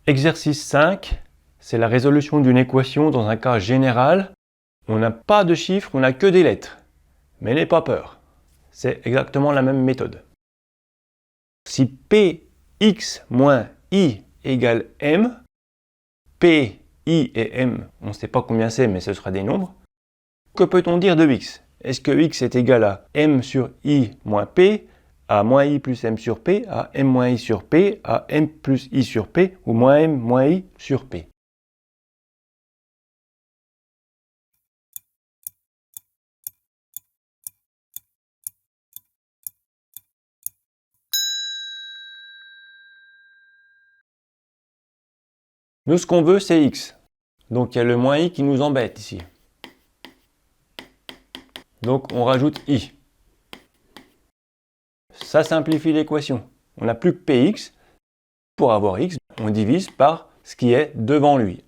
Exercice 5, c'est la résolution d'une équation dans un cas général. On n'a pas de chiffres, on n'a que des lettres. Mais n'aie pas peur, c'est exactement la même méthode. Si Px moins I égale M, P, I et M, on ne sait pas combien c'est, mais ce sera des nombres. Que peut-on dire de X? Est-ce que X est égal à M sur I moins P, à moins I plus M sur P, à M moins I sur P, à M plus I sur P, ou moins M moins I sur P? Nous, ce qu'on veut, c'est X. Donc, il y a le moins I qui nous embête ici. Donc, on rajoute I. Ça simplifie l'équation. On n'a plus que Px. Pour avoir X, on divise par ce qui est devant lui.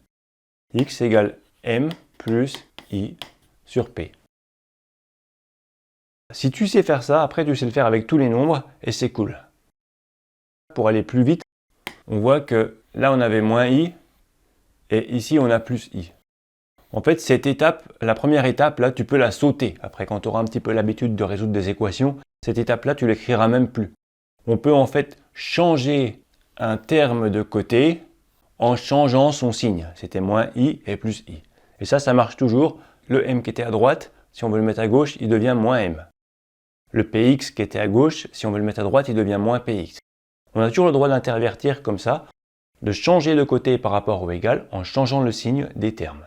X égale M plus I sur P. Si tu sais faire ça, après tu sais le faire avec tous les nombres et c'est cool. Pour aller plus vite, on voit que là on avait moins I et ici on a plus I. En fait, cette étape, la première étape, là, tu peux la sauter. Après, quand tu auras un petit peu l'habitude de résoudre des équations, cette étape-là, tu l'écriras même plus. On peut en fait changer un terme de côté en changeant son signe. C'était moins I et plus I. Et ça marche toujours. Le M qui était à droite, si on veut le mettre à gauche, il devient moins M. Le Px qui était à gauche, si on veut le mettre à droite, il devient moins Px. On a toujours le droit d'intervertir comme ça, de changer de côté par rapport au égal en changeant le signe des termes.